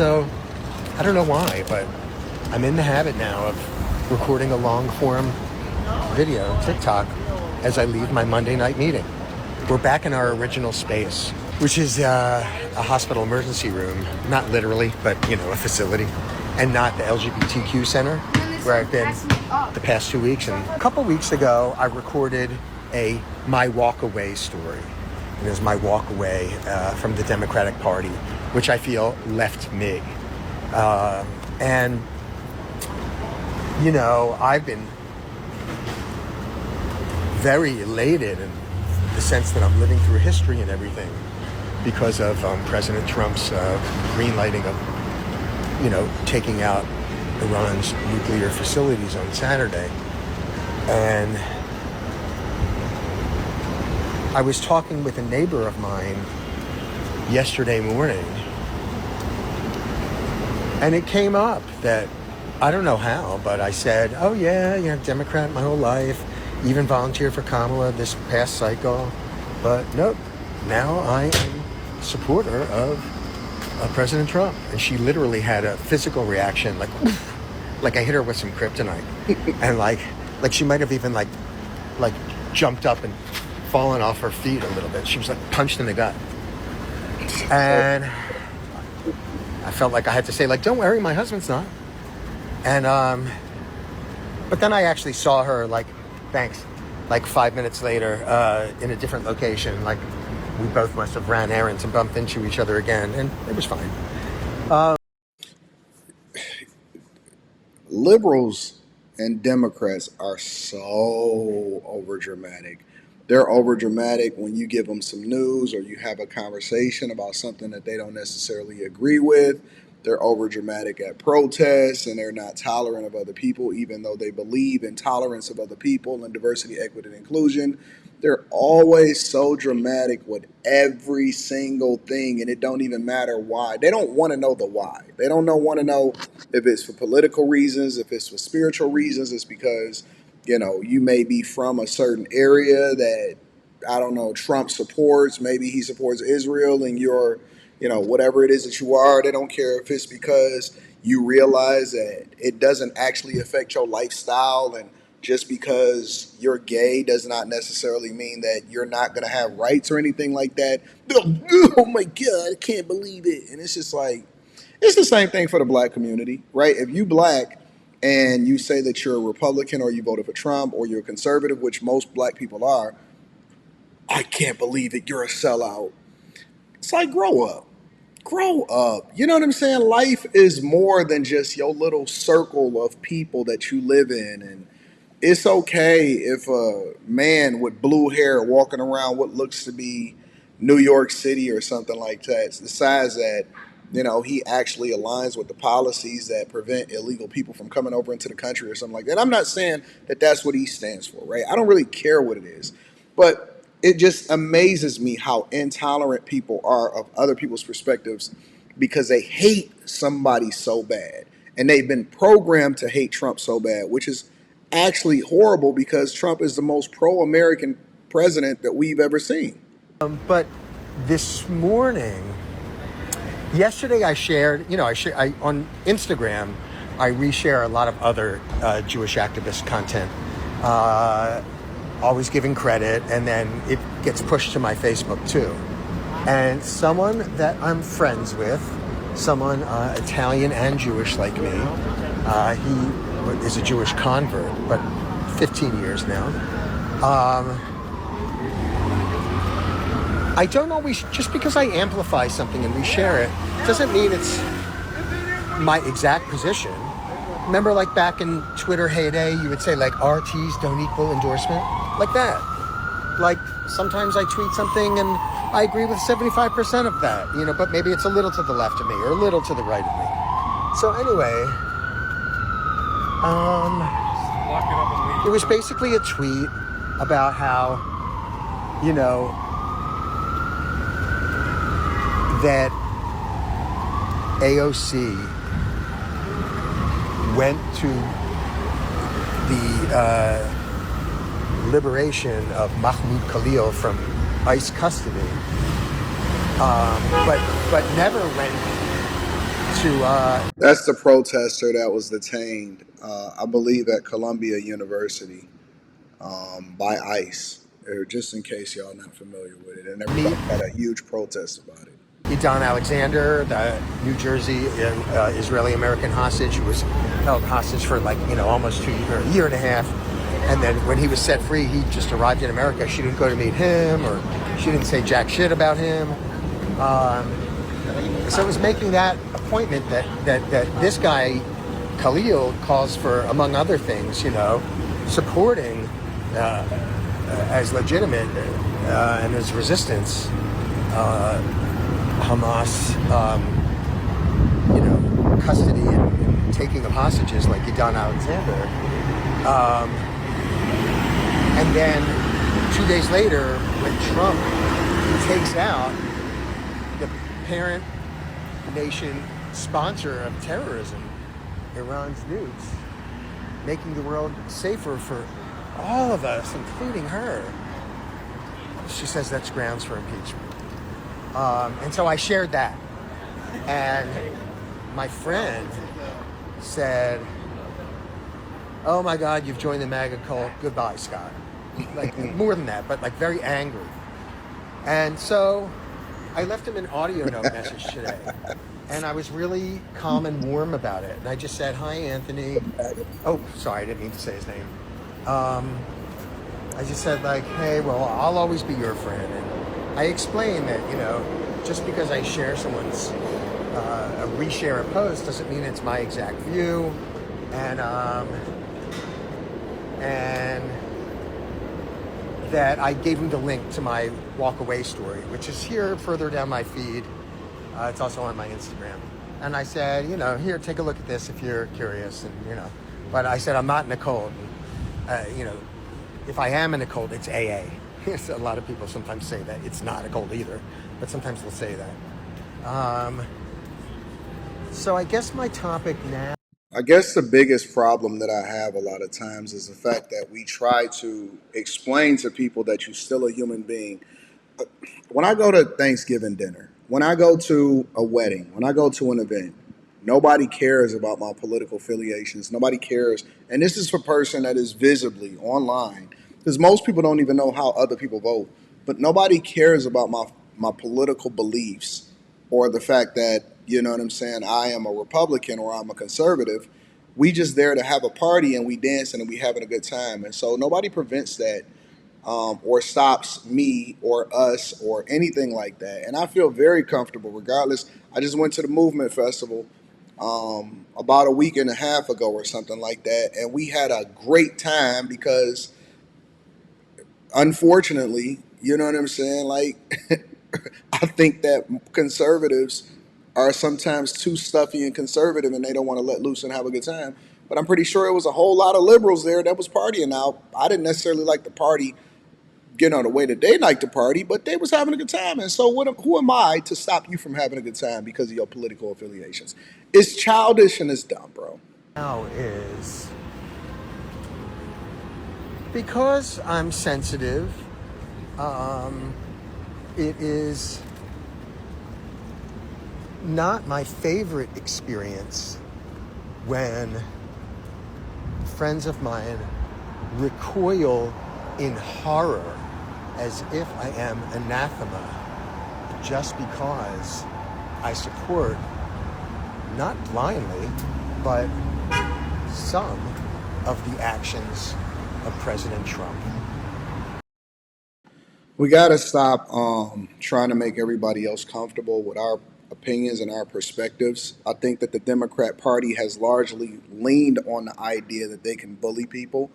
so I don't know why, but I'm in the habit now of recording a long-form video, TikTok, as I leave my Monday night meeting. We're back in our original space, which is a hospital emergency room, not literally, but, a facility, and not the LGBTQ center where I've been the past 2 weeks. And a couple weeks ago, I recorded my walk away story. It was my walk away from the Democratic Party, which I feel left me. And I've been very elated in the sense that I'm living through history and everything because of President Trump's greenlighting of, taking out Iran's nuclear facilities on Saturday. And I was talking with a neighbor of mine yesterday morning, and it came up that, I don't know how, but I said, oh yeah, Democrat my whole life, even volunteered for Kamala this past cycle, but nope, now I am a supporter of President Trump. And she literally had a physical reaction, like I hit her with some kryptonite. And like she might have even like jumped up and fallen off her feet a little bit. She was punched in the gut. And I felt like I had to say, don't worry, my husband's not. And but then I actually saw her thanks, 5 minutes later in a different location. We both must have ran errands and bumped into each other again, and it was fine. Liberals and Democrats are so overdramatic. They're overdramatic when you give them some news or you have a conversation about something that they don't necessarily agree with. They're overdramatic at protests, and they're not tolerant of other people, even though they believe in tolerance of other people and diversity, equity, and inclusion. They're always so dramatic with every single thing, and it don't even matter why. They don't want to know the why. They don't want to know if it's for political reasons, if it's for spiritual reasons. It's because, you may be from a certain area that, I don't know, Trump supports. Maybe he supports Israel, and you're, whatever it is that you are. They don't care if it's because you realize that it doesn't actually affect your lifestyle, and just because you're gay does not necessarily mean that you're not going to have rights or anything like that. Oh my God, I can't believe it. And it's just it's the same thing for the black community, right? If you black and you say that you're a Republican or you voted for Trump or you're a conservative, which most black people are, I can't believe it, you're a sellout. It's grow up. Grow up. You know what I'm saying? Life is more than just your little circle of people that you live in. And it's okay if a man with blue hair walking around what looks to be New York City or something like that decides that, he actually aligns with the policies that prevent illegal people from coming over into the country or something like that. I'm not saying that that's what he stands for, right? I don't really care what it is. But it just amazes me how intolerant people are of other people's perspectives because they hate somebody so bad. And they've been programmed to hate Trump so bad, which is actually horrible because Trump is the most pro-American president that we've ever seen. But this morning, yesterday I shared, I on Instagram, I reshare a lot of other Jewish activist content, always giving credit, and then it gets pushed to my Facebook too. And someone that I'm friends with, someone Italian and Jewish like me, he is a Jewish convert, but 15 years now. I don't always, just because I amplify something and reshare it, doesn't mean it's my exact position. Remember back in Twitter heyday, you would say RTs don't equal endorsement? Like that. Sometimes I tweet something and I agree with 75% of that, but maybe it's a little to the left of me or a little to the right of me. So anyway, it was basically a tweet about how, that AOC went to the liberation of Mahmoud Khalil from ICE custody, but never went That's the protester that was detained, I believe, at Columbia University by ICE, or just in case y'all not familiar with it. And everybody had a huge protest about it. Idan Alexander, the New Jersey Israeli-American hostage, who was held hostage for almost a year and a half. And then when he was set free, he just arrived in America. She didn't go to meet him, or she didn't say jack shit about him. So it was making that appointment that this guy, Khalil, calls for, among other things, supporting as legitimate and as resistance Hamas, custody and taking of hostages like Idan Alexander. And then 2 days later, when Trump takes out the parent nation sponsor of terrorism, Iran's nukes, making the world safer for all of us, including her, she says that's grounds for impeachment. And so I shared that. And my friend said, "Oh my God, you've joined the MAGA cult. Goodbye, Scott." Like, more than that, but like very angry. And so I left him an audio note message today. And I was really calm and warm about it. And I just said, "Hi, Anthony." Oh, sorry, I didn't mean to say his name. I just said, "Hey, well, I'll always be your friend." And I explained that, just because I share someone's, reshare a post doesn't mean it's my exact view. And that I gave him the link to my walk away story, which is here further down my feed. It's also on my Instagram. And I said, here, take a look at this if you're curious. And, but I said, I'm not in a cult. If I am in a cult, it's AA. So a lot of people sometimes say that it's not a cult either, but sometimes they'll say that. So I guess my topic now. I guess the biggest problem that I have a lot of times is the fact that we try to explain to people that you're still a human being. When I go to Thanksgiving dinner, when I go to a wedding, when I go to an event, nobody cares about my political affiliations. Nobody cares. And this is for a person that is visibly online, because most people don't even know how other people vote. But nobody cares about my political beliefs, or the fact that, I am a Republican or I'm a conservative. We just there to have a party and we dancing and we having a good time. And so nobody prevents that, or stops me or us or anything like that. And I feel very comfortable regardless. I just went to the Movement Festival about a week and a half ago or something like that. And we had a great time because, unfortunately, I think that conservatives are sometimes too stuffy and conservative and they don't want to let loose and have a good time. But I'm pretty sure it was a whole lot of liberals there that was partying. Now, I didn't necessarily like the party, the way that they like to party, but they was having a good time. And so who am I to stop you from having a good time because of your political affiliations? It's childish and it's dumb, bro. Now is because I'm sensitive, it is not my favorite experience when friends of mine recoil in horror as if I am anathema just because I support, not blindly, but some of the actions of President Trump. We got to stop trying to make everybody else comfortable with our opinions and our perspectives. I think that the Democrat Party has largely leaned on the idea that they can bully people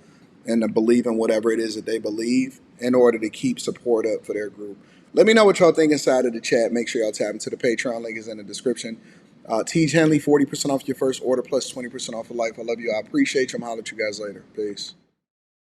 and to believe in whatever it is that they believe in order to keep support up for their group. Let me know what y'all think inside of the chat. Make sure y'all tap into the Patreon. Link is in the description. Tej Henley, 40% off your first order plus 20% off for life. I love you. I appreciate you. I'm holler at you guys later. Peace.